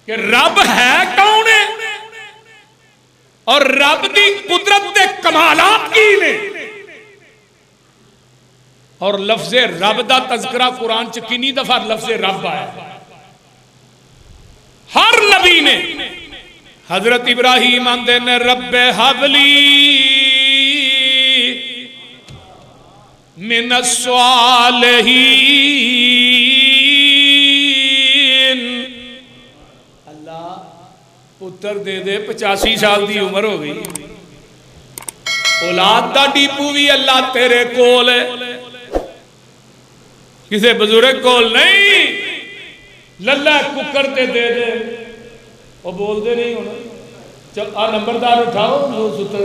کہ رب ہے کون ہے اور رب دی قدرت دے کمالات کی نے. اور لفظ رب دا تذکرہ قرآن چ کنی دفعہ لفظ رب آیا؟ ہر نبی نے. حضرت ابراہیم آندے نے رب حبلی من الصالحین. اللہ پتر دے دے. 85 سال دی عمر ہو گئی, اولاد دا ڈیپو بھی اللہ تیرے کول ہے, کسے بزرگ کول نہیں. للہ ککر تے دے دے, وہ بول دے نہیں ہونا. چل آ نمبردار اٹھاؤ, وہ ستے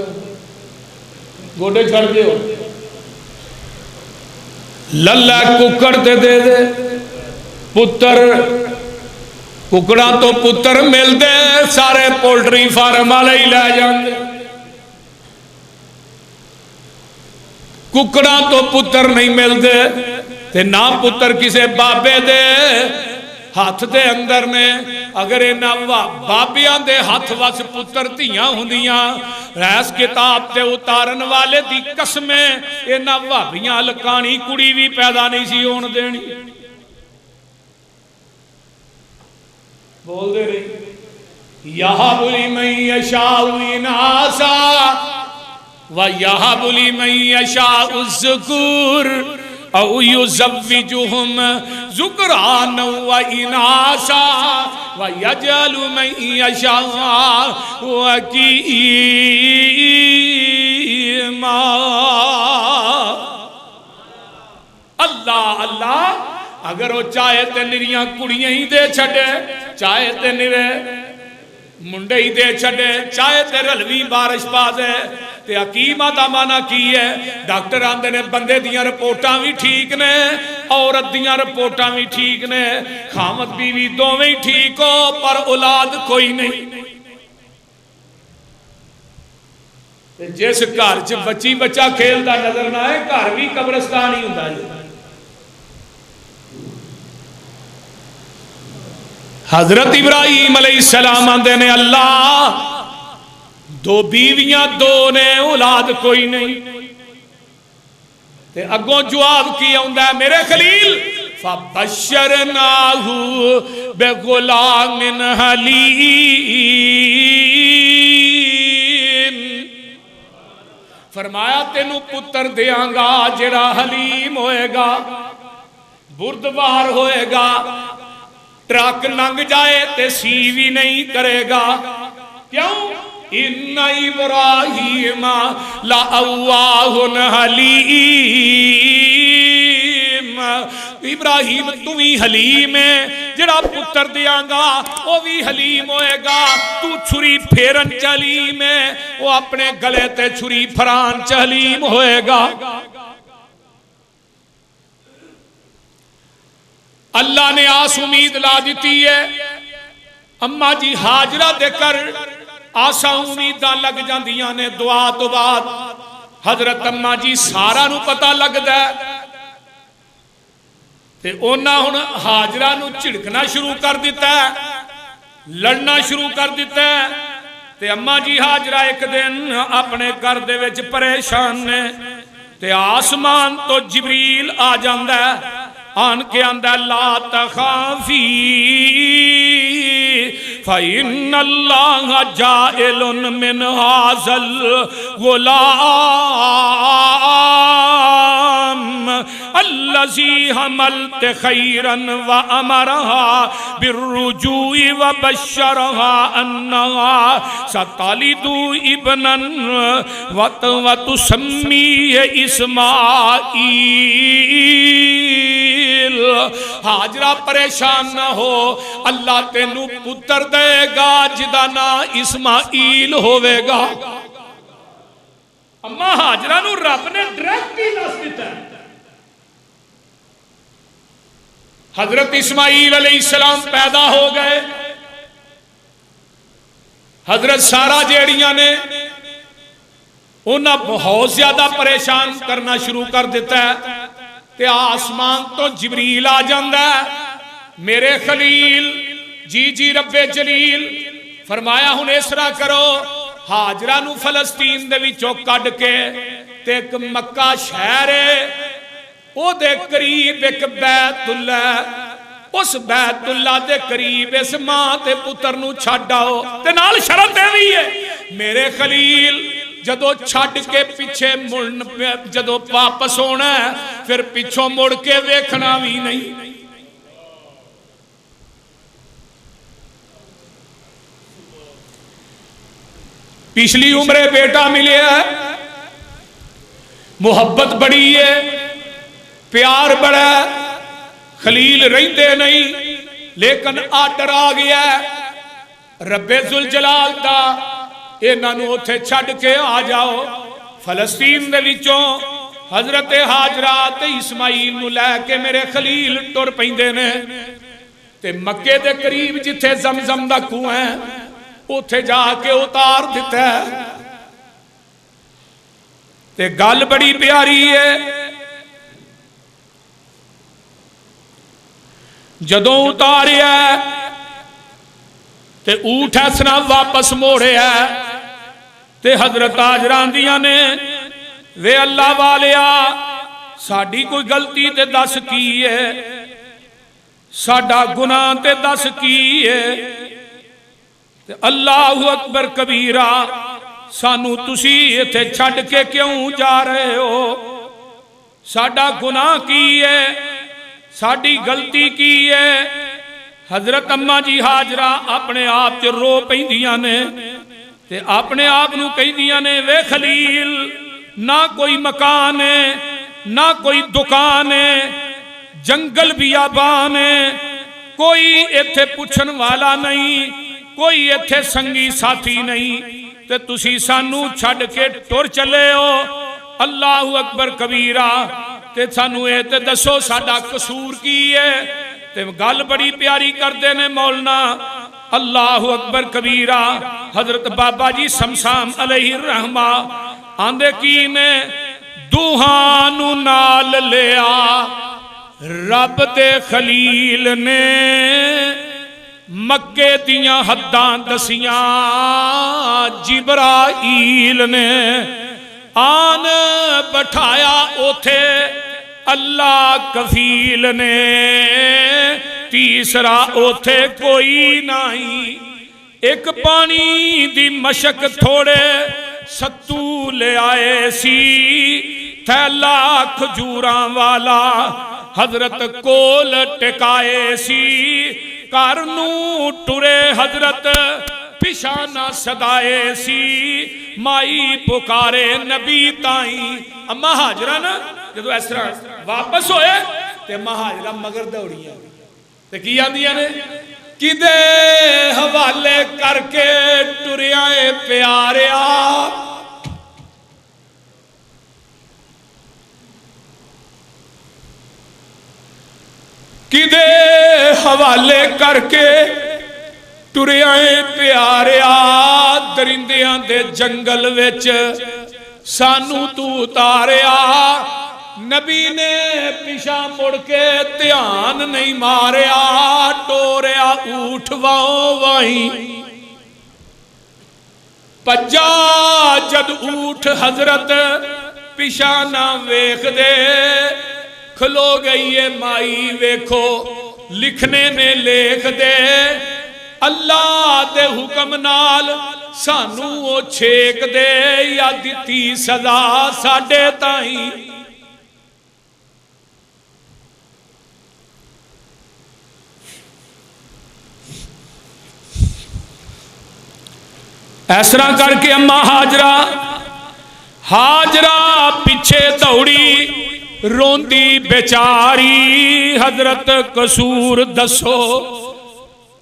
گوڑے چھڑ دے ہو. للہ ککر تے دے دے پتر, ککڑا تو پتر مل دے سارے پولٹری فارم والے ہی لے جان دے. ککڑا تو پتر نہیں مل دے تے نہ پتر کسے بابے دے ہاتھ دے اندر نے. اگر انہاں بابیاں دے ہاتھ وس پتر دھیاں ہوندیاں, ریس کتاب تے اتارن والے دی قسمیں انہاں بھابیاں لکانی کڑی بھی پیدا نہیں سی ہون دینی. بول دے رہی یہب لمن یشاء اناسا ویہب لمن یشاء الذکور او یزوجہم ذکرانا و اناسا ویجعل من یشاء عقیما. اللہ اللہ اگر وہ چاہے تے نریاں کڑیاں ہی دے چھڑے, چاہے تے نرے منڈے ہی دے چھڑے, چاہے تے رلوی بارش پا دے. تے حکیمہ دا معنی کی ہے؟ ڈاکٹر آندے نے بندے دیاں رپورٹاں بھی ٹھیک نے, عورت دیاں رپورٹاں بھی ٹھیک نے, خامد بیوی دوویں ہی ٹھیک ہو پر اولاد کوئی نہیں. جس گھر چ بچی بچہ کھیلدا نظر نہ آئے, گھر بھی قبرستان ہی ہوندا ہے. حضرت ابراہیم علیہ السلام آندے نے اللہ دو بیویاں دو نے, اولاد کوئی نہیں. تے اگوں جواب کی آندا ہے میرے خلیل فبشرناہ بغلام حلیم. فرمایا تینوں پتر دیاں گا جڑا حلیم ہوئے گا, بردبار ہوئے گا, ٹرک لنگ جائے تے سی بھی نہیں کرے گا. کیوں؟ ان ابراہیم لأواہ حلیم. ابراہیم تو بھی حلیم ہے, جڑا پتر دیاں گا وہ بھی حلیم ہوئے گا. تو چھری پھیرن چلیم ہے, وہ اپنے گلے تے چھری پھران چلیم ہوئے گا. اللہ نے آس امید لا دیتی ہے. اماں جی حاجرہ دے کر آسا امیداں لگ جاندیاں نے. دعا تو بعد حضرت اماں جی سارا نو پتہ لگ دا تے اونا ہن حاجرہ نو چڑکنا شروع کر دیتا ہے, لڑنا شروع کر دیتا ہے. تے اماں جی حاجرہ ایک دن اپنے گھر دے وچ پریشان نے, تے آسمان تو جبریل آ جاندا ہے, آن کے اندر لا تخافی فَإِنَّ اللَّهَ جَائِلٌ مِّنْ هَذَا الْغُلَامِ الَّذِي حَمَلْتَ خَيْرًا وَأَمَرَهَا بِالرُّجُوعِ وَبَشَّرَهَا أَنَّهَا سَتَلِدُ ابْنًا وَتُسَمِّيهِ إِسْمَاعِیل. حاجرہ پریشان نہ ہو, اللہ تینوں پتر دے گا جدا نام اسماعیل ہوئے گا. اما حاجرہ نو رب نے ڈائریکٹ ہی دس دیتا ہے. حضرت اسماعیل علیہ السلام پیدا ہو گئے. حضرت سارا جیڑیاں نے انہاں بہت زیادہ پریشان کرنا شروع کر دیتا ہے. تے آسمان تو جبریل آ جاندہ ہے, میرے خلیل جی جی رب جلیل فرمایا ہن اس طرح کرو حاجرہ نو فلسطین دے وچوں کڈ کے تے ایک مکہ شہر ہے او دے قریب ایک بیت اللہ اس بیت اللہ دے قریب اس ماں تے پتر نو چھڈ آؤ تے نال شرط اے وی ہے میرے خلیل جدو چھڈ کے پیچھے مڑن جدو واپس ہونا ہے پھر پیچھوں مڑ کے ویکھنا بھی نہیں پچھلی عمرے بیٹا ملے ہے محبت بڑی ہے پیار بڑا ہے خلیل رہندے نہیں لیکن آرڈر آ گیا ہے رب ذوالجلال دا انہاں نوں اوتھے چھڈ کے آ جاؤ فلسطین دے وچوں حضرت حاجرہ تے اسماعیل نوں لے کے میرے خلیل ٹر پیندے نے تے مکے دے قریب جتھے زمزم دا کنواں ہے اوتھے جا کے اتار دیتا ہے تے گل بڑی پیاری ہے جدوں اتاریا تے اونٹ اسنا واپس موڑیا تے حضرت حاجرہ آندیاں نے وے اللہ والیا ساڈی کوئی غلطی تے دس کی ہے ساڈا گناہ تے دس کی ہے تے اللہ اکبر کبیرہ سانو تسی ایتھے چھڈ کے کیوں جا رہے ہو ساڈا گناہ کی ہے ساڈی غلطی کی ہے حضرت اماں جی حاجرہ اپنے آپ تے رو پیندیاں نے تے اپنے آپ نو کہندیاں نے وے خلیل نہ کوئی مکان ہے نہ کوئی دکان ہے جنگل بیابان ہے کوئی ایتھے پوچھن والا نہیں کوئی ایتھے سنگی ساتھی نہیں تے تسی سانو چھڈ کے ٹر چلے ہو اللہ اکبر کبیرہ تے سانو اے تے دسو ساڈا قصور کی ہے تے گل بڑی پیاری کردے نے مولانا اللہ اکبر کبیرہ حضرت بابا جی سمسام علیہ الرحمہ آندے کی نے دوہانو نال لیا رب دے خلیل نے مکے دیاں حداں دسیاں جبرائیل نے آن بٹھایا اوتھے اللہ کفیل نے تیسرا اوتھے کوئی نہیں ایک پانی دی مشک تھوڑے ستو لے آئے سی تھیلا کھجوراں والا حضرت کول ٹکائے سی کارنو ٹرے حضرت پیشانہ صدائے سی مائی پکارے نبی تائیں اما حاجرہ نا جدو اس طرح واپس ہوئے تے اما حاجرہ مگر دوڑیاں تے کی آندیاں نے کدے حوالے کر کے ٹریائے پیاریا کدے حوالے کر کے ٹریائے پیاریا درندیاں دے جنگل وچ سانو تو اتاریا نبی نے پیشا مڑ کے دھیان نہیں ماریا ٹوریا اونٹ واؤں وائیں پجا جد اونٹ حضرت پیشا نہ ویکھ دے کھلو گئی ہے مائی ویکھو لکھنے میں لکھ دے اللہ دے حکم نال سانو او چھیک دے یا دیتی سزا ساڈے تائیں ایسرا کر کے اما حاجرہ پیچھے دوڑی روندی بیچاری حضرت قصور دسو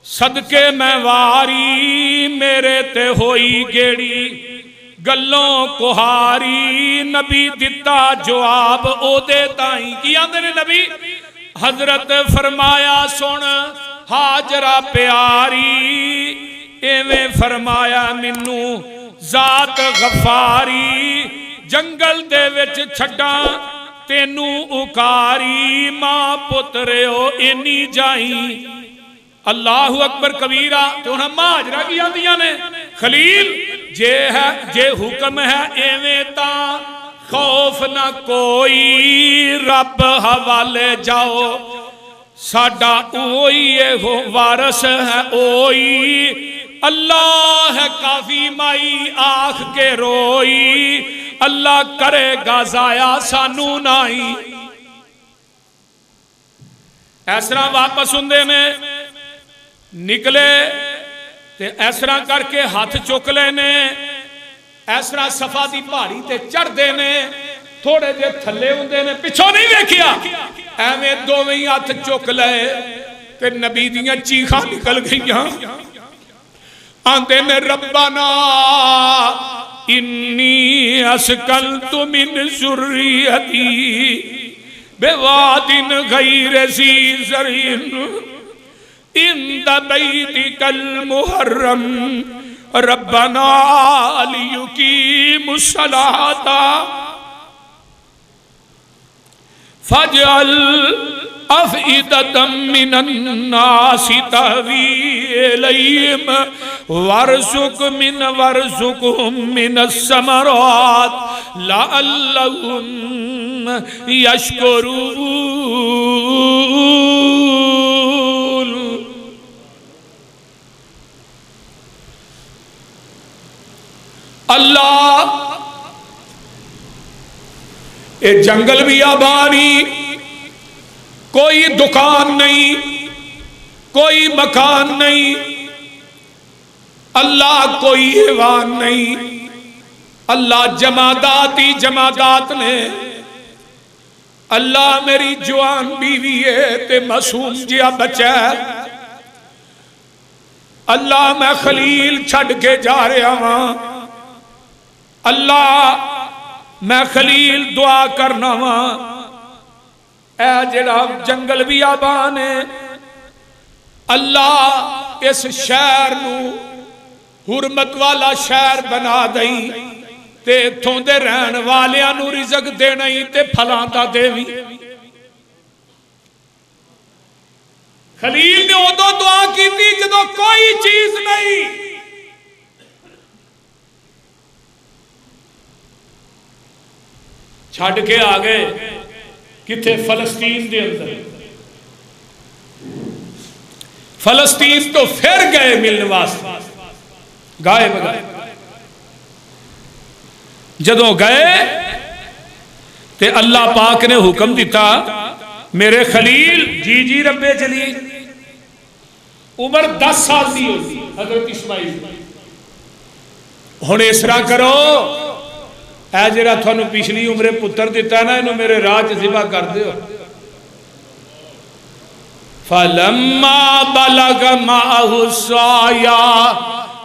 صدقے میں واری میرے تے ہوئی گیڑی گلوں کوہاری نبی دیتا جواب او دے تائیں کی آندے نے نبی حضرت فرمایا سن حاجرہ پیاری ایویں فرمایا منو ذات غفاری جنگل دے وچ چھڈا تینو اکاری ماں پترے ہو اینی جائیں اللہ اکبر کبیرہ تو ہم مہاجرہ کی آندیاں نے خلیل جے حکم ہے ایویں تا خوف نہ کوئی رب حوالے جاؤ ساڈا اوئی ہو وارث ہے اوئی اللہ ہے کافی مائی آنکھ کے روئی اللہ کرے گا ضائع سانو نائی ایسرا واپس ہوندے نے نکلے تے ایسرا کر کے ہاتھ چک لینے ایسرا صفا دی پہاڑی تے چڑھ دینے تھوڑے جے تھلے ہوندے نے پچھوں نہیں دیکھیا ایویں دوویں ہاتھ چک لے تے نبی دیاں چیخاں نکل گئیاں آندے نے ربنا انی اسکنت من ذریتی بواد غیر ذی زرع عند بیتک المحرم ربنا لیقیموا الصلاۃ فاجعل افئدة من الناس تهوی الیہم وارزقهم من الثمرات لعلهم یشکرون اللہ اے جنگل بھی آبانی کوئی دکان نہیں کوئی مکان نہیں اللہ کوئی حیوان نہیں اللہ جمادات ہی جمادات نے اللہ میری جوان بیوی ہے تے معصوم جیا بچہ ہے اللہ میں خلیل چھڑ کے جا رہا ہاں اللہ میں خلیل دعا کرنا ہاں اے جڑا جنگل بھی آبان ہے اللہ اس شہر نو حرمت والا شہر بنا دئی تے اتھوں دے رہن والیاں نو رزق دینا ہی تے پھلاں دا دیوی خلیل نے ادو دعا کی تھی جدو کوئی چیز نہیں چھڑ کے آگے کتھے فلسطین دے اندر فلسطین تو پھر گئے ملنے واسطے گائے بگائے جدوں گئے تے اللہ پاک نے حکم دیتا میرے خلیل جی ربے چلی عمر 10 سال دی ہوتی حضرت اسماعیل ہن اسرا کرو اے جڑا تھانوں پچھلی عمرے پتر دیتا نا انہوں میرے راج ذبح کر دیو فَلَمَّا بَلَغَ مَعَهُ السَّعْيَ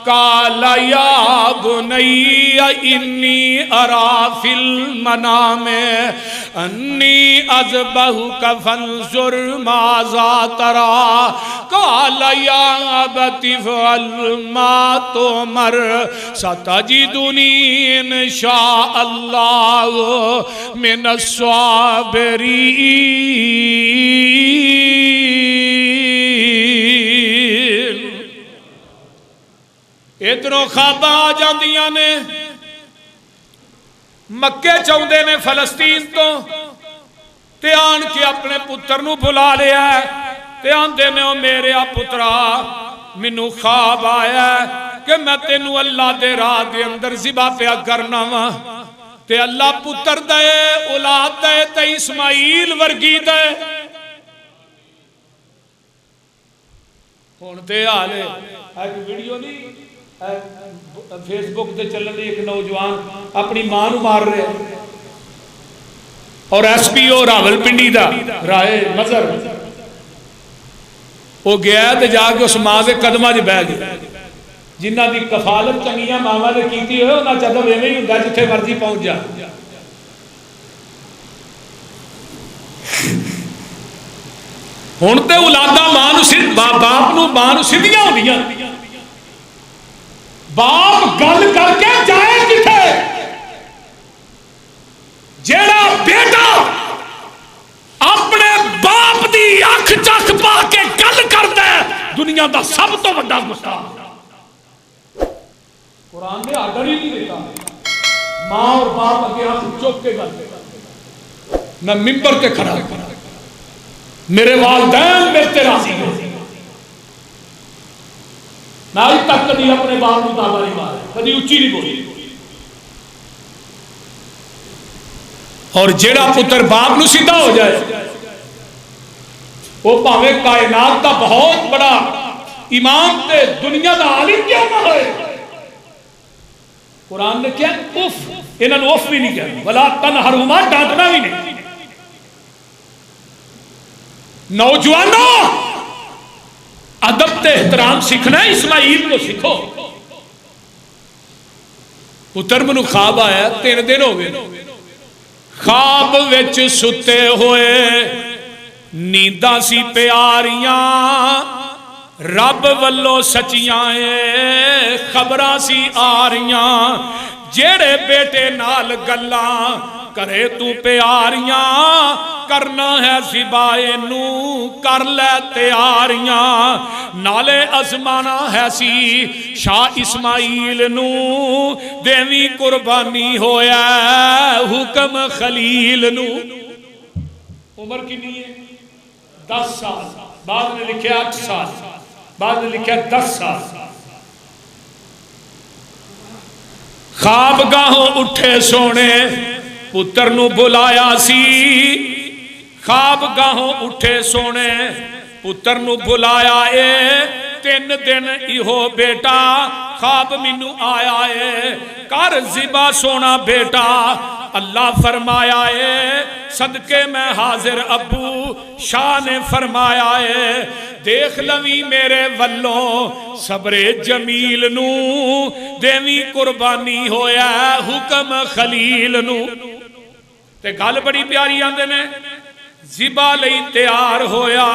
قَالَ يَا بُنَيَّ إِنِّي أَرَى فِي الْمَنَامِ أَنِّي أَذْبَحُكَ فَانظُرْ مَاذَا تَرَى قَالَ يَا أَبَتِ افْعَلْ مَا تُؤْمَرُ سَتَجِدُنِي إِنْ شَاءَ اللَّهُ مِنَ الصَّابِرِينَ ادھروں خواباں آ جاندیاں نے مکے چاہندے نے فلسطین تو تے آن کے اپنے پتر نو بلا لیا ہے تے آندے نے او میرے پترا منو خواب آیا ہے کہ میں تینو اللہ دے راہ دے اندر ذبح پیا کرنا وا تے اللہ پتر دے اولاد دے تے اسماعیل ورگی دے ہن تے حالے ایک ویڈیو نہیں فیس بک تے چلن دی ایک نوجوان اپنی ماں نو مار رہے اور ایس پی او راول پنڈی دا رائے مظہر وہ گیا تے جا کے اس ماں دے قدماں وچ بیٹھ گیا جنہ دی کفالت چنگیاں ماواں نے کیتی ہوئے انہاں چادر ایویں ہی ہوندا جتھے مرضی پہنچ جا ہن تے اولاداں ماں نو باپ نو ماں نو سیدھیاں ہوندیاں باپ گل کر کے جائے کتھے جیڑا بیٹا اپنے باپ دی اکھ چکھ پا کے گل کر دے دنیا دا سب تو بڑا گستاخ. قرآن نے آرڈر ہی نہیں دیتا ماں اور باپ اگے ہاتھ چوک کے گل میں ممبر تے کھڑا میرے والدین میرے تے راضی ہیں. میں آج تک کبھی اپنے باپ کو تابا نہیں مارا, کبھی اچھی نہیں بولی. اور جیڑا پتر باپ نو سیدھا ہو جائے وہ پاوے کائنات دا بہت بڑا امام تے دنیا دا عالم کیوں نہ ہوئے. قرآن نے کیا اف, انہوں نے اف بھی نہیں کہا, ولا تنہرہما, ڈانٹنا بھی نہیں. نوجوانوں ادب تے احترام سیکھنا ہے, اسماعیل کو سیکھو. پتر منو خواب آیا, 3 دن ہو گئے, خواب وچ ستے ہوئے نینداں سی پیاریاں, رب والو سچیاں خبراں سی آ رہیاں, جیڑے بیٹے نال گلاں کرے تو پیاریاں, کرنا ہے زبائے نو کر لے تیاریاں, نالے ازمانا ہے سی شاہ اسماعیل نو, دیوی قربانی ہویا حکم خلیل نو. عمر کنی ہے 10 سال, بعد نے لکھیا 8 سال, بعد نے لکھیا 10 سال. خواب گاہوں اٹھے سونے پتر نو بلایا سی, خواب گاہوں اٹھے سونے پتر نو بلایا اے, 3 دن ایہو بیٹا خواب مینو آیا اے, کر ذبح سونا بیٹا. اللہ فرمایا اے صدقے میں حاضر, ابو شاہ نے فرمایا اے دیکھ لوی میرے والوں صبر جمیل نو, دیوی قربانی ہویا حکم خلیل نو. تے گل بڑی پیاری آندے نے, ذبح لئی تیار ہویا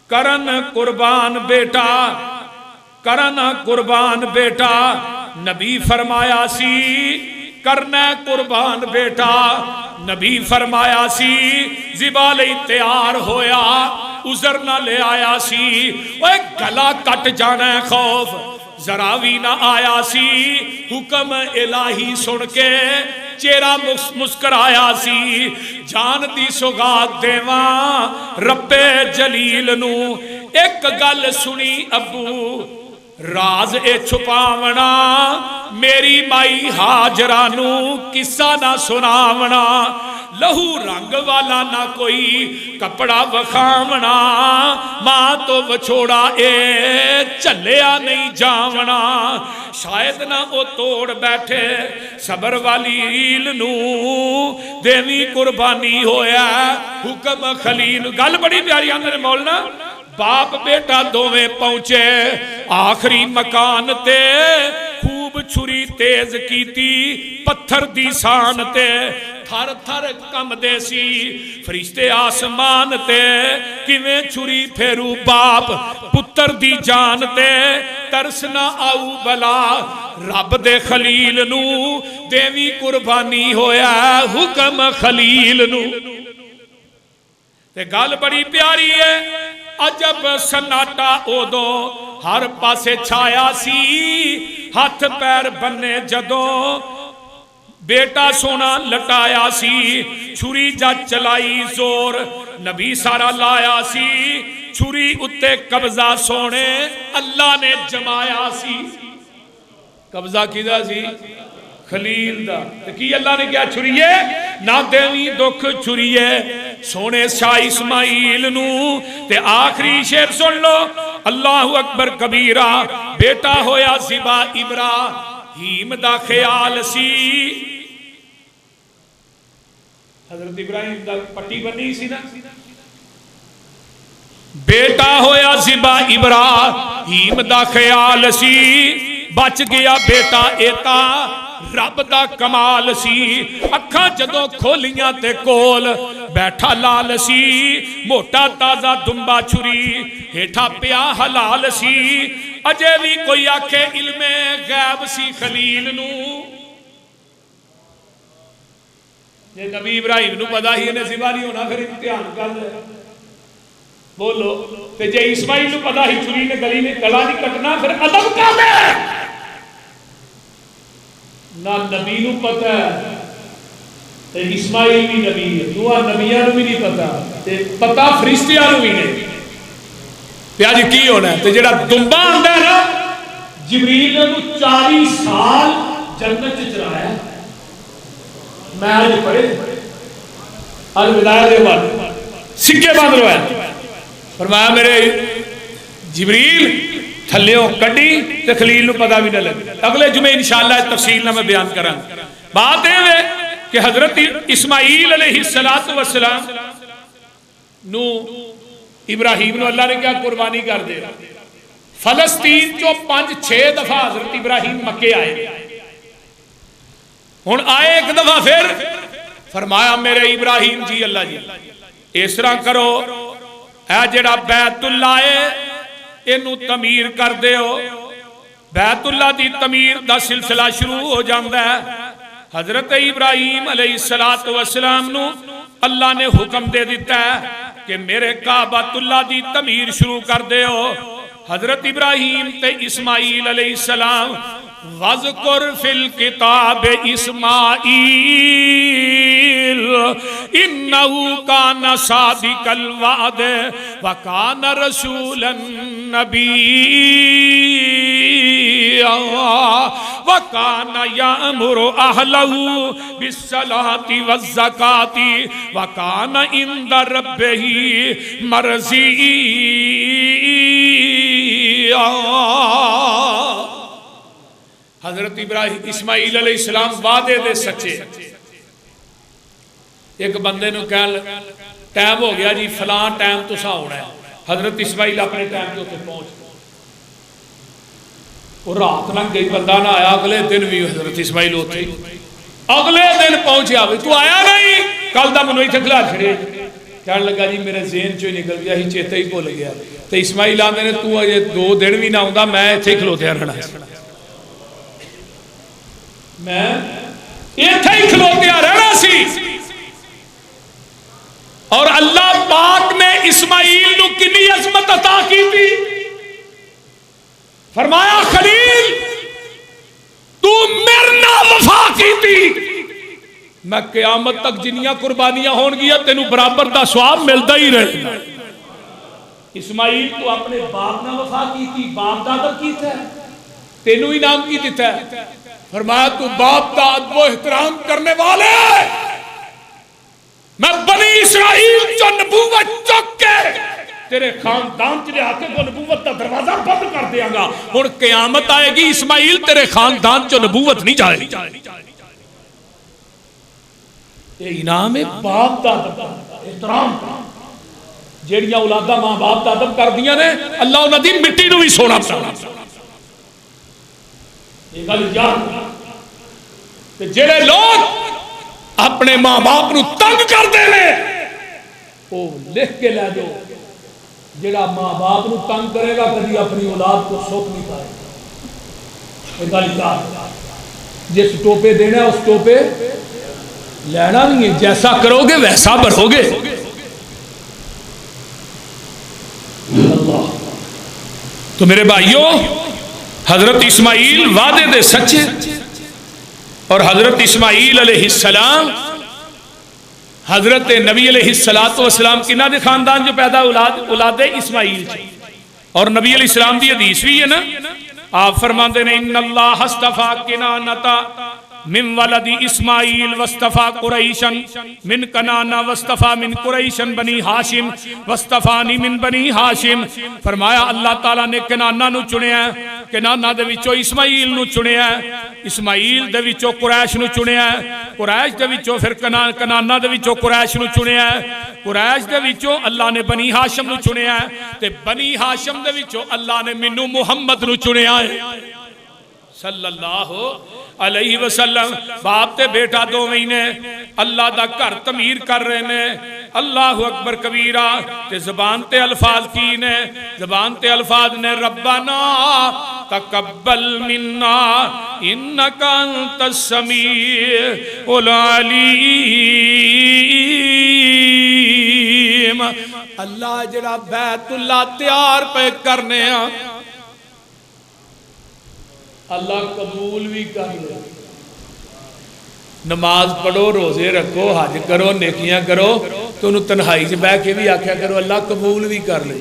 کرن قربان بیٹا, کرن قربان بیٹا. نبی فرمایا سی کرنا قربان بیٹا, نبی فرمایا سی ذبح لئی تیار ہویا, عذر نہ لے آیا سی, اوے گلا کٹ جانا ہے خوف ذرا بھی نہ آیا سی, حکم الہی سن کے چہرہ مسکرایا سی, جان دی سوگات دیواں رب جلیل نو. ایک گل سنی ابو راز اے چھپاونا, میری مائی ہاجرانو قصہ نہ سناونا, لہو رنگ والا نہ کوئی کپڑا وکھاونا, ماں تو وچھوڑا اے چلیا نہیں جاونا, شاید نہ وہ توڑ بیٹھے صبر والی ریل نو, دیوی قربانی ہویا حکم خلیل. گل بڑی پیاری آندے مولانا, باپ بیٹا دوویں پہنچے آخری مکان تے, خوب چھری تیز کیتی پتھر دی سان تے, تھر تھر کم دے سی فرشتے آسمان تے, کیویں چھری پھیرو باپ پتر دی جان تے, ترس نہ آؤ بلا رب دے خلیل نو, دیوی قربانی ہویا حکم خلیل نو. تے گل بڑی پیاری ہے, عجب سناٹا اودوں ہر پاسے چھایا سی, ہاتھ پیر بننے جدوں بیٹا سونا لٹایا سی, چھری جا چلائی زور نبی سارا لایا سی, چھری اتے قبضہ سونے اللہ نے جمایا سی. قبضہ کیدا سی خلیل دا, کی اللہ نے کیا چھریے نہ دیوی دکھ چھریے سونے شاہ اسماعیل نو. تے آخری شعر سن لو, اللہ اکبر کبیرہ, بیٹا ہویا ذبح ابراہیم دا خیال سی. حضرت ابراہیم دا پٹی بنی سی نا, بیٹا ہویا ذبح ابراہیم دا خیال سی, بچ گیا بیٹا ایتا رب دا کمال سی. اکھاں جدوں کھولیاں تے کول بیٹھا لال سی, موٹا تازہ دمبا چھری ہیٹھا پیا حلال سی, اجے بھی کوئی آکھے علم غیب سی خلیل نو. یہ نبی ابراہیم نو پتا ہی انہیں ذبح نہیں ہونا, پھر امتحان کر لے. بولو تے جے اسماعیل نو پتا ہی چھری نے گلی نے گلا نہیں کٹنا پھر ادب کا دے نہ نبی نو پتا ہے تے اسماعیل بھی نبی ہے دعا نبیاں نو بھی نہیں پتا تے پتا فرشتیاں نو بھی نہیں تے اج کی ہونا ہے تے جڑا دمبا آندا ہے نا جبریل نے 40 سال جنت چ چرایا میں آج پڑھے الوداع دے بعد سکے باندھ لو ہے فرمایا میرے جبریل تھلیوں کڈی تے خلیل نو پتہ بھی نہ لگے اگلے جمعے انشاءاللہ تفصیل نہ میں بیان کراں بات یہ ہے کہ حضرت اسماعیل علیہ السلام نو ابراہیم نو اللہ نے کیا قربانی کر دے فلسطین جو 5-6 دفعہ حضرت ابراہیم مکے آئے ہن آئے ایک دفعہ پھر فرمایا میرے ابراہیم جی اللہ جی اس طرح کرو اے جڑا بیت اللہ ہے اینو تعمیر کر دیو بیت اللہ دی تعمیر دا سلسلہ شروع ہو جاندا ہے حضرت ابراہیم علیہ السلام نو اللہ نے حکم دے دیتا ہے کہ میرے کعبۃ اللہ دی تعمیر شروع کر دیو حضرت ابراہیم تے اسماعیل علیہ السلام وَذْكُرْ فِي الْكِتَابِ إِسْمَاعِيلَ إِنَّهُ كَانَ صَادِقَ الْوَعْدِ وَكَانَ رَسُولًا نَبِيًّا وَكَانَ يَأْمُرُ أَهْلَهُ بِالصَّلَاةِ وَالزَّكَاةِ وَكَانَ عِندَ رَبِّهِ مَرْضِيًّا حضرت ابراہیم اسماعیل علیہ السلام وعدے دے سچے ایک بندے نو کہل ٹائم ہو گیا جی فلاں ٹائم تو سا ہونا ہے حضرت اسماعیل اپنے ٹائم کے اتنے پہنچ اور رات لنگ گئی بندہ نہ آیا اگلے دن بھی حضرت اسماعیل ہوتے اگلے دن پہنچیا تو آیا نہیں کل دا منوئی تھکلا چھڑے کہنے لگا جی میرے ذہن چو نکل گیا ہی چیتا ہی بھول گیا تو اسماعیل آندے نے تو اجے 2 دن بھی نہ ہوندا میں ایتھے کھلوتے رہنا میں ایتھے ہی کھلوتے رہنا سی اور اللہ پاک نے اسماعیل نو کنی عظمت عطا کی تھی فرمایا خلیل تو میرے نال وفا کی تھی میں قیامت تک جنیاں قربانیاں ہون گیا تینوں برابر دا ثواب ملتا ہی رہے گا اسماعیل تو اپنے باپ نہ وفا کی تھی باپ دادا کی تھا تینوں ہی نام کی دیتا ہے فرمایا تو باپ دا ادب و احترام کرنے والے میں بنی اسرائیل جو نبوت چک کے تیرے خاندان چلے آتے وہ نبوت دا دروازہ بند کر دیا گا اور قیامت آئے گی اسماعیل تیرے خاندان جو نبوت نہیں جائے گی یہ انعام ہے باپ دا احترام جیڑیاں اولادہ ماں باپ دا ادب کر دیا نے اللہ انہاں دی مٹی نو بھی سونا پڑا یہ گل یاد کہ جڑے لوگ اپنے ماں باپ نو تنگ کر دے لے وہ لکھ کے لے دو جڑا ماں باپ نو تنگ کرے گا کبھی اپنی اولاد کو سوکھ نہیں پائے یہ گل یاد جس ٹوپے دینا ہے اس ٹوپے لینا نہیں ہے جیسا کرو گے ویسا بھرو گے اللہ تو میرے بھائیوں حضرت اسماعیل وعدے دے سچے اور حضرت اسماعیل علیہ السلام حضرت نبی علیہ السلام کی نہ دے خاندان جو پیدا اولاد اسماعیل چاہیے اور نبی علیہ السلام دی حدیث بھی ہے نا آپ فرماتے ہیں ان اللہ استفا کنانتا من ولد اسماعیل واستفا قریشا من کنانا واستفا من قریشا بنی ہاشم واستفانی من بنی ہاشم فرمایا اللہ تعالیٰ نے کنانا نو چنیا ہے کنانا دے وچوں اسماعیل نو چنیا ہے اسماعیل دے وچوں قریش نو چنیا ہے قریش دے وچوں پھر کنانا دے وچوں قریش نو چنیا ہے قریش دے وچوں اللہ نے بنی ہاشم نو چنیا ہے تے بنی ہاشم دے وچوں اللہ نے منو محمد نو چنیا ہے صلی اللہ علیہ وسلم باپ تے بیٹا 2 مہینے اللہ دا گھر تعمیر کر رہے نے اللہ اکبر کبیرہ تے زبان تے الفاظ کی نے زبان تے الفاظ نے ربنا تقبل منا انکا انت السمیع العلیم اللہ جڑا بیت اللہ تیار پہ کرنے ہیں اللہ قبول بھی کر لے. نماز پڑھو، روزے رکھو، حج کرو، نیکیاں کرو، تو انہوں تنہائی سے بہ کے بھی آکھیا کرو اللہ قبول بھی کر لے.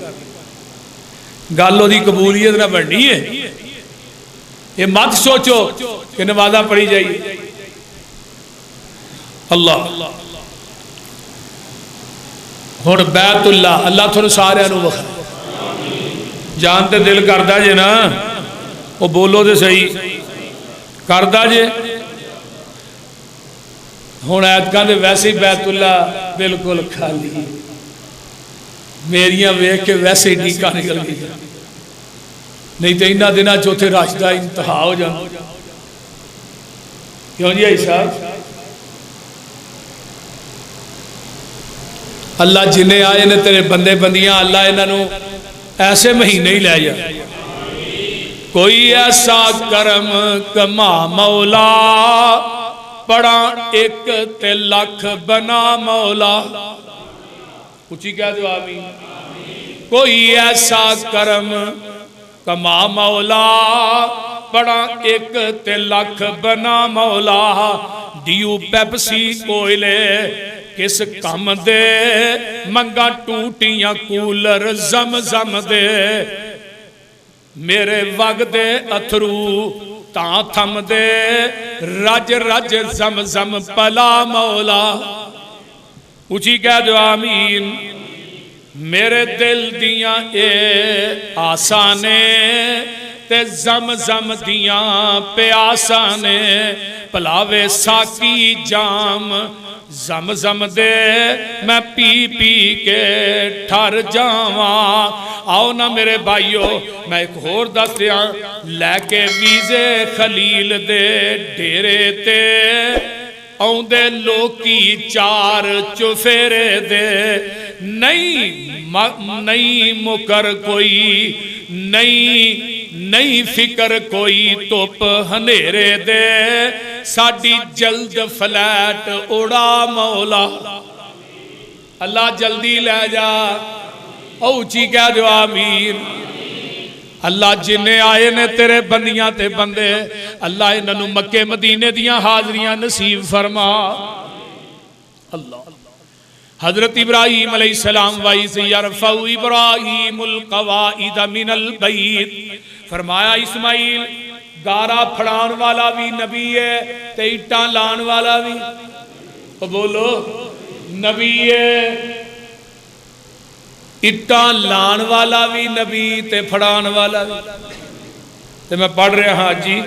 گالوں دی قبولیت نہ بڑھنی ہے. یہ مت سوچو کہ نمازاں پڑھی جائیے. اللہ ہن بیت اللہ اللہ تھوڑا سارے نو وکھا جانتے دل کردا جے نا وہ بولو دے صحیح کردا جے. ہن ایتکاں دے ویسے ہی بیت اللہ بالکل خالی میریاں ویکھ کے ویسے ہی ڈیکا نکل گئی. نہیں تو انہاں دناں چوتھے رش دا انتہا ہو جانا. کیوں جی آئی صاحب اللہ جنہیں آئے نے تیرے بندے بندیاں اللہ انہوں ایسے مہینے ہی لے جا. کوئی ایسا کرم کما مولا پڑا ایک تے لکھ بنا مولا. اچھی کہہ دو آمین. کوئی ایسا کرم کما مولا پڑا ایک تے لکھ بنا مولا. دیو پیپسی کوئلے کس کم دے منگا ٹوٹیاں کولر زم زم دے. میرے وگ دے اتھرو تاں تھم دے رج رج زم زم پلا مولا. اچھی کہہ دو آمین. میرے دل دیاں اے آسانے تے زم زم دیاں پیاسانے. پلاوے ساکی جام زم زم دے میں پی پی کے ٹھر جاواں. آؤ نا میرے بھائیو میں ایک اور دس دیا لے کے ویزے خلیل دے ڈیرے تے آؤں دے لوکی چار چفیرے دے. نہیں مکر کوئی نہیں فکر کوئی توپ ہنیرے دے. ساڑی جلد فلیٹ اڑا مولا. اللہ جلدی لے جا. اوچی کہہ دو آمین. اللہ جنہیں آئے نے تیرے بندیاں تے بندے اللہ انہوں مکے مدینے دیاں حاضریاں نصیب فرما. اللہ حضرت ابراہیم علیہ السلام وَإِذْ يَرْفَعُ إِبْرَاهِيمُ الْقَوَاعِدَ مِنَ الْبَيْتِ. فرمایا اسماعیل گارا پھڑان والا بھی نبی ہے تے اٹھاں لان والا بھی بولو نبی ہے. اٹھاں لان والا بھی نبی تے پھڑان والا بھی. تے میں پڑھ رہا ہاں جی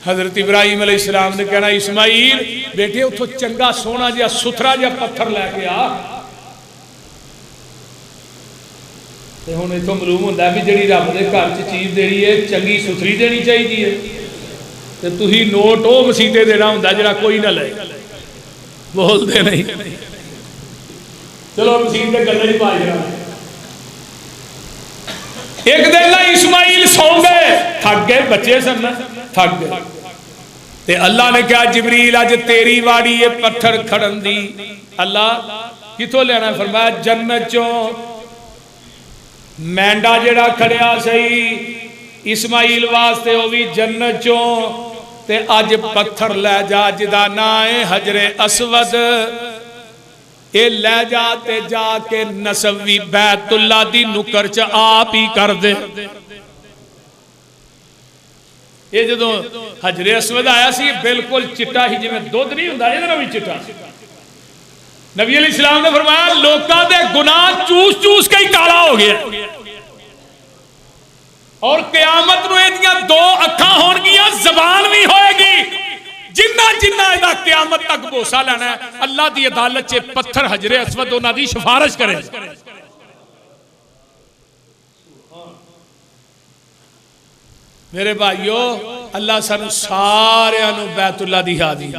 حضرت ابراہیم علیہ السلام نے کہنا اسماعیل بیٹے اتھو چنگا سونا جا ستھرا جا پتھر لے کے آ. تے ہن اتھوں معلوم ہوندا ہے کہ جڑی رب دے گھر چ چیز دینی ہے چنگی ستھری دینی چاہیے. تے تسی نوٹ او مسیتے دینا ہوندا جڑا کوئی نہ لے. بول دے نہیں چلو مسیتے گلے ہی پائی رہا. ایک دن نا اسماعیل سو گئے تھک گئے بچے سن تھک گئے. تے اللہ نے کہا جبریل آج تیری واڑی یہ پتھر کھڑن دی. اللہ کتوں لینا فرمایا جنت چوں مینڈا جڑا کھڑیا سہی اسماعیل واسطے وہ بھی جنت چوں. تے آج پتھر لے جا جدا نائے حجر اسود اے لے جا تے جا کے نسوی بیت اللہ دی نکر چ آپ ہی کر دے. یہ جدو حجر اسود آیا سی بالکل چٹا ہی جی میں دودھ نہیں ہوں یہ بھی چٹا. نبی علیہ السلام نے فرمایا لوکاں دے گناہ چوس چوس کے ہی کالا ہو گیا اور قیامت نو ایدیاں دو اکھاں ہون گیا زبان بھی ہوئے گی. جنہ جنہ ایدہ قیامت تک بوسا لینا ہے اللہ دی عدالت چے پتھر حجر اسود انہاں دی شفارش کرے. میرے بھائیو اللہ سن سارے انو بیت اللہ دی حاضری.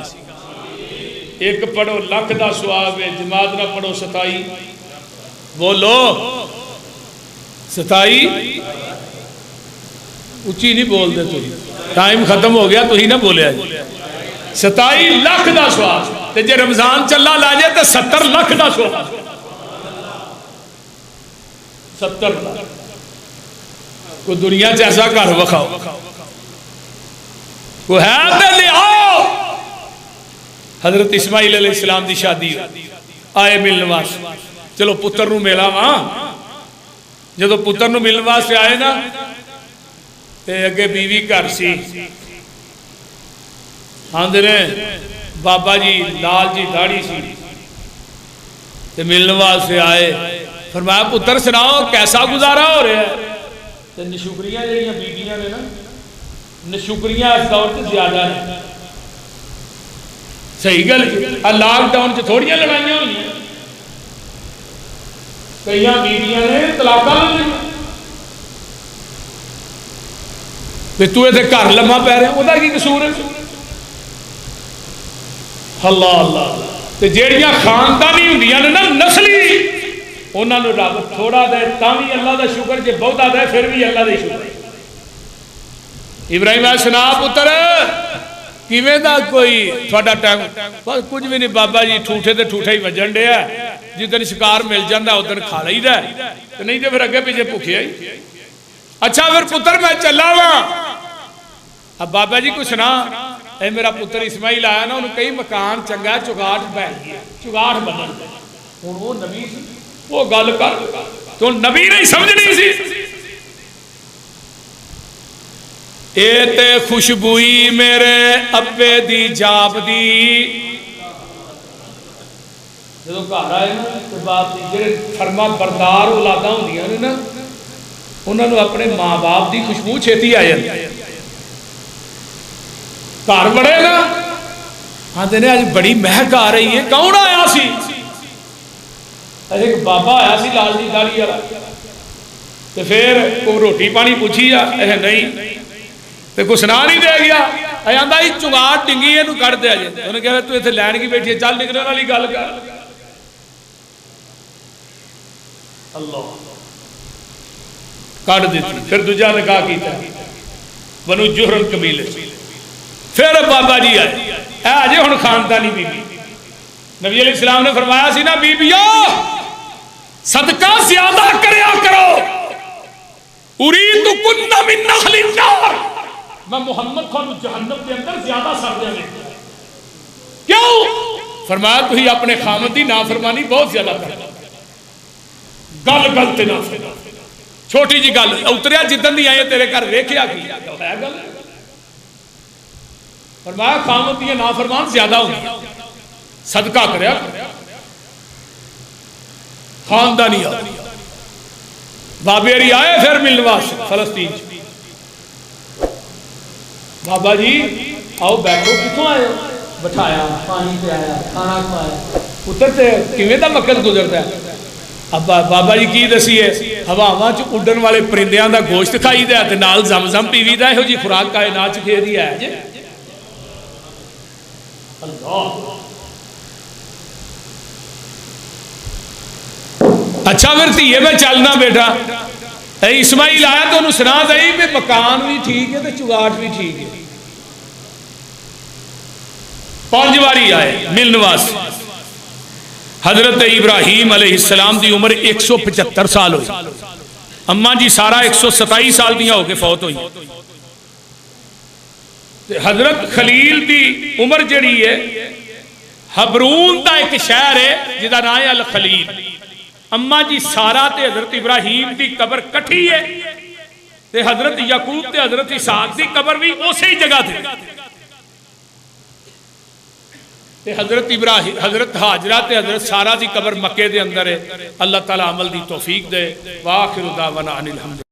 ایک پڑھو لکھ دا سواب ہے جماعت نہ پڑھو 27 بولو 27 اچھی نہیں بول دے تو ٹائم ختم ہو گیا تو ہی نہ بولے آج 27 لاکھ دا سواب تے جے رمضان چلا لاجے تے 70 لاکھ دا سواب. 70 لاکھ کوئی دنیا چ ایسا گھر وکھاؤ کوئی ہے تے لے آؤ حضرت اسماعیل علیہ السلام دی شادی آئے ملن واسطے چلو پتر نو ملا وا جدو پتر نو ملن واسطے آئے نا تے اگے بیوی گھر سی آندے نے بابا جی لال جی داڑھی سی تے ملن واسطے آئے فرمایا پتر سناؤ کیسا گزارا ہو رہا ہے تے نشکریاں جڑیاں بیویاں نے نا نشکریاں اس دور سے زیادہ ہیں صحیح گل لاک ڈاؤن چ تھوڑیاں لڑائیاں ہوئی کئی بیویاں نے طلاق لے تو یہ گھر لما پی رہے وہ کی قصور ہے اللہ اللہ تے جیڑیاں خاندانی ہوندیاں نے نا نسلی انہاں نوں رب تھوڑا دے تاں بھی اللہ دا شکر جے بہتا دے پھر بھی اللہ دا شکر ابراہیم علیہ السلام پتر کیویں دا کوئی تھوڑا ٹائم بس کچھ بھی نہیں بابا جی ٹھوٹے تے ٹھوٹے ہی وجن ڈے ہے جدن شکار مل جاندا ادھر کھا لئیدا ہے تے نہیں تے پھر اگے پیچھے بھوکے آئی اچھا پھر پتر میں چلا وا اب بابا جی کو سنا اے میرا پتر اسماعیل آیا نا انہوں کئی مکان چنگا چگاٹ بہ گیا چگاٹ بدل گیا ہن وہ نبی سی وہ گل کر تو نبی نہیں سمجھنی سی اے تے خوشبوئی میرے ابے دی جاب دی جدو گھر آئے نا تو باپ دی جڑے فرما بردار اولاداں ہوندیاں نے نا انہاں نوں اپنے ماں باپ دی خوشبو چھیتی آ جاندی گھر بڑے نا آندے نے اج بڑی مہک آ رہی ہے کون آیا سی ایک بابا آیا سی لال جی داڑھی والا تے پھر کوئی روٹی پانی پوچھی آ نہیں تے کوئی سنا نہیں دے گیا اے آندا ہی چنگاٹ ڈنگی ہے نو کٹ دے جے انہوں کہا تو ایتھے لین کی بیٹھی ہے چل نکلنے والی گل کر اللہ کٹ دیتی پھر دوجا نکاح کیتا بنو جوہرن قبیلے پھر بابا جی آئے اے آجے ہن خاندانی بی بی نبی علیہ السلام نے فرمایا سی نا بی بیو صدقہ زیادہ کریا کرو اريد كن من اهل النار میں محمد خانو جہنم کے اندر زیادہ سر دینے کیوں فرمایا تو ہی اپنے خامد دی نافرمانی بہت زیادہ کرتا گل گلتے نافرمانی چھوٹی جی گل اتریا جدن دی آئے تیرے گھر ویکھیا کی ہے گل فرمایا خامد دی نافرمان زیادہ ہوگی صدقہ کریا خاندانی آدمی بابے ری آئے پھر ملنواس فلسطین بابا جی آؤ بیٹھو کتوں آئے بٹھایا پانی پہ آیا کھانا کھایا اتر تے کیویں دا مقصد گزرتا ہے اب بابا جی کی دسی ہے ہواواں چ اڈن والے پرندیاں دا گوشت کھائی دا تے نال زمزم پیوی دا ہو جی خوراک کائنات چ کھیری ہے جی اللہ اچھا پھر تیے میں چلنا بیٹا اسماعیل آیا تو انہوں سنا دائی میں مکان بھی ٹھیک ہے تو چگاٹ بھی ٹھیک ہے 5 باری آئے ملنواس حضرت ابراہیم علیہ السلام دی عمر 175 سال ہوئی اماں جی سارا 127 سال دیا ہو کے فوت ہوئی حضرت خلیل دی عمر جڑی ہے حبرون دا ایک شہر ہے جدا نام ہے الخلیل اماں جی سارا تے حضرت ابراہیم دی قبر کٹھی ہے تے حضرت یعقوب تے حضرت اسحاق دی قبر بھی اسی جگہ تھے تے حضرت ابراہیم حضرت حاجرہ تے حضرت سارا دی قبر مکے دے اندر ہے اللہ تعالی عمل دی توفیق دے وآخر دعوانا ان الحمد